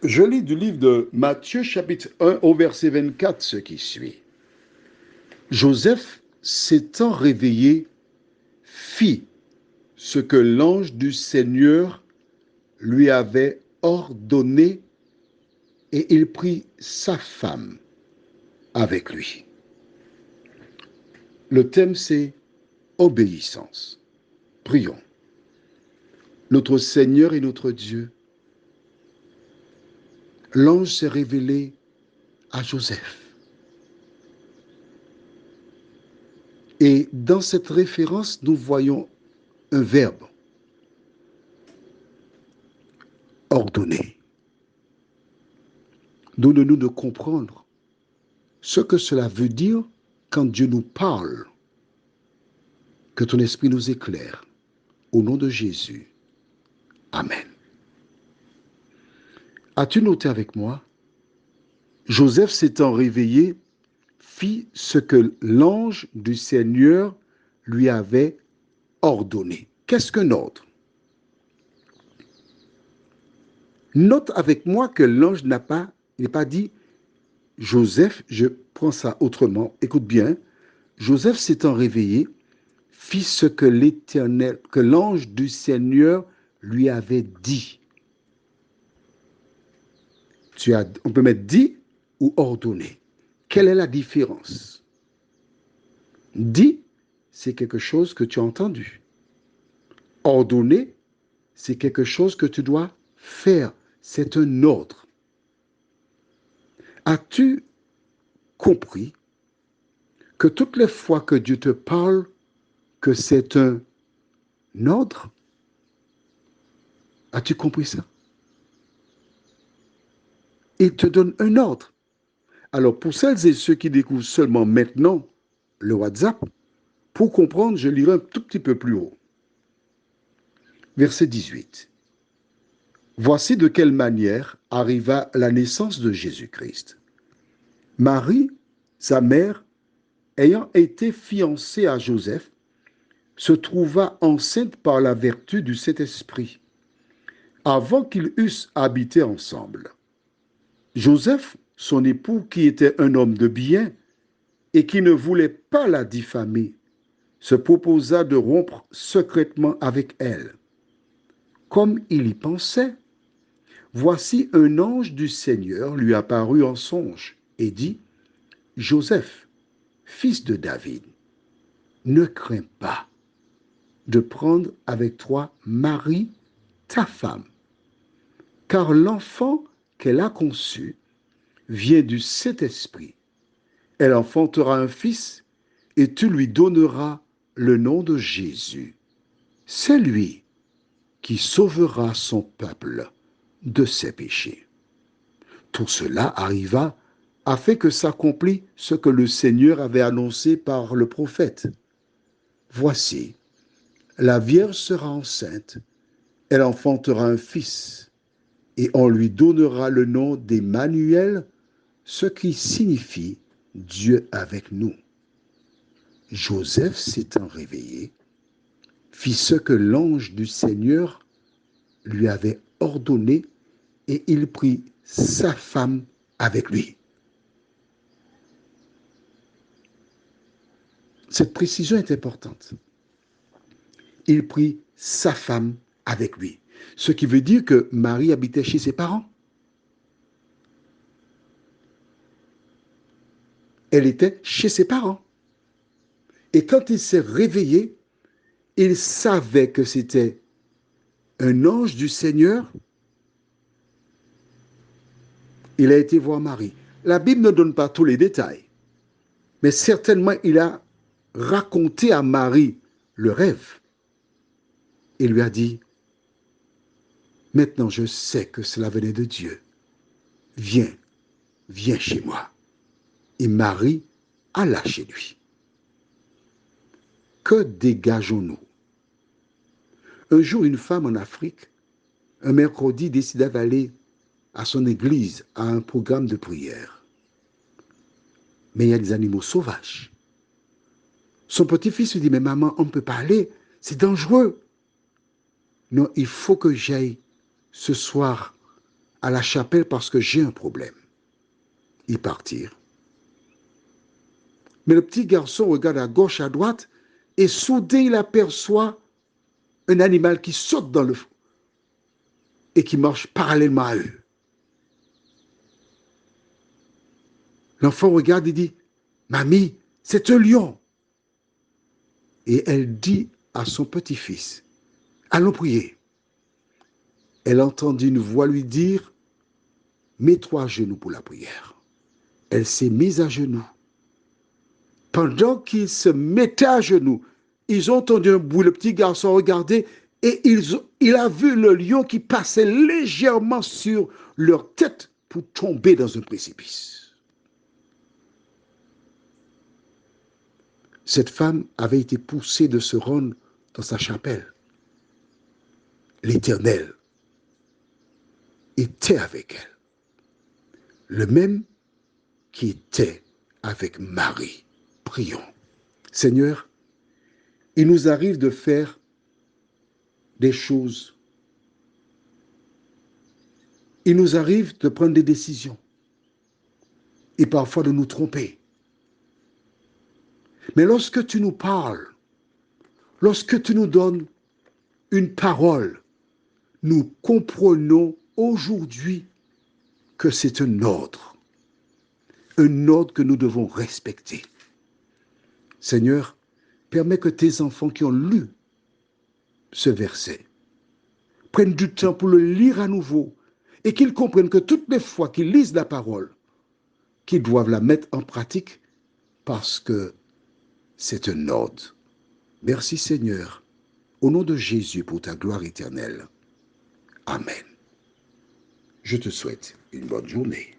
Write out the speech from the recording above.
Je lis du livre de Matthieu chapitre 1 au verset 24 ce qui suit. Joseph, s'étant réveillé, fit ce que l'ange du Seigneur lui avait ordonné et il prit sa femme avec lui. Le thème c'est obéissance. Prions. Notre Seigneur et notre Dieu, l'ange s'est révélé à Joseph. Et dans cette référence, nous voyons un verbe, ordonner. Donne-nous de comprendre ce que cela veut dire quand Dieu nous parle. Que ton esprit nous éclaire. Au nom de Jésus. Amen. As-tu noté avec moi? Joseph s'étant réveillé, fit ce que l'ange du Seigneur lui avait ordonné. Qu'est-ce qu'un ordre? Note avec moi que l'ange n'a pas dit Joseph, je prends ça autrement, écoute bien, Joseph s'étant réveillé, fit ce que l'Éternel, que l'ange du Seigneur lui avait dit. On peut mettre dit ou ordonné. Quelle est la différence? Dit, c'est quelque chose que tu as entendu. Ordonné, c'est quelque chose que tu dois faire. C'est un ordre. As-tu compris que toutes les fois que Dieu te parle, que c'est un ordre? As-tu compris ça? Il te donne un ordre. Alors, pour celles et ceux qui découvrent seulement maintenant le WhatsApp, pour comprendre, je lirai un tout petit peu plus haut. Verset 18. Voici de quelle manière arriva la naissance de Jésus-Christ. Marie, sa mère, ayant été fiancée à Joseph, se trouva enceinte par la vertu du Saint-Esprit, avant qu'ils eussent habité ensemble. Joseph, son époux, qui était un homme de bien et qui ne voulait pas la diffamer, se proposa de rompre secrètement avec elle. Comme il y pensait, voici un ange du Seigneur lui apparut en songe et dit, Joseph, fils de David, ne crains pas de prendre avec toi Marie, ta femme, car l'enfant qu'elle a conçu vient du Saint-Esprit. Elle enfantera un fils et tu lui donneras le nom de Jésus. C'est lui qui sauvera son peuple de ses péchés. Tout cela arriva afin que s'accomplisse ce que le Seigneur avait annoncé par le prophète. Voici, la Vierge sera enceinte, elle enfantera un fils, et on lui donnera le nom d'Emmanuel, ce qui signifie Dieu avec nous. Joseph s'étant réveillé, fit ce que l'ange du Seigneur lui avait ordonné et il prit sa femme avec lui. Cette précision est importante. Il prit sa femme avec lui. Ce qui veut dire que Marie habitait chez ses parents. Elle était chez ses parents. Et quand il s'est réveillé, il savait que c'était un ange du Seigneur. Il a été voir Marie. La Bible ne donne pas tous les détails, mais certainement il a raconté à Marie le rêve. Il lui a dit, maintenant je sais que cela venait de Dieu. Viens, viens chez moi. Et Marie alla chez lui. Que dégageons-nous? Un jour, une femme en Afrique, un mercredi, décida d'aller à son église à un programme de prière. Mais il y a des animaux sauvages. Son petit-fils lui dit, mais maman, on ne peut pas aller, c'est dangereux. Non, il faut que j'aille ce soir à la chapelle parce que j'ai un problème. Ils partirent. Mais le petit garçon regarde à gauche, à droite, et soudain il aperçoit un animal qui saute dans le feu et qui marche parallèlement à eux. L'enfant regarde et dit, Mamie, c'est un lion. Et elle dit à son petit-fils, allons prier. Elle entendit une voix lui dire, mets-toi à genoux pour la prière. Elle s'est mise à genoux. Pendant qu'ils se mettaient à genoux, ils ont entendu un bruit, le petit garçon regardait et il a vu le lion qui passait légèrement sur leur tête pour tomber dans un précipice. Cette femme avait été poussée de se rendre dans sa chapelle. L'Éternel était avec elle. Le même qui était avec Marie. Prions. Seigneur, il nous arrive de faire des choses. Il nous arrive de prendre des décisions et parfois de nous tromper. Mais lorsque tu nous parles, lorsque tu nous donnes une parole, nous comprenons aujourd'hui que c'est un ordre que nous devons respecter. Seigneur, permets que tes enfants qui ont lu ce verset prennent du temps pour le lire à nouveau et qu'ils comprennent que toutes les fois qu'ils lisent la parole, qu'ils doivent la mettre en pratique parce que c'est un ordre. Merci Seigneur, au nom de Jésus pour ta gloire éternelle. Amen. Je te souhaite une bonne journée.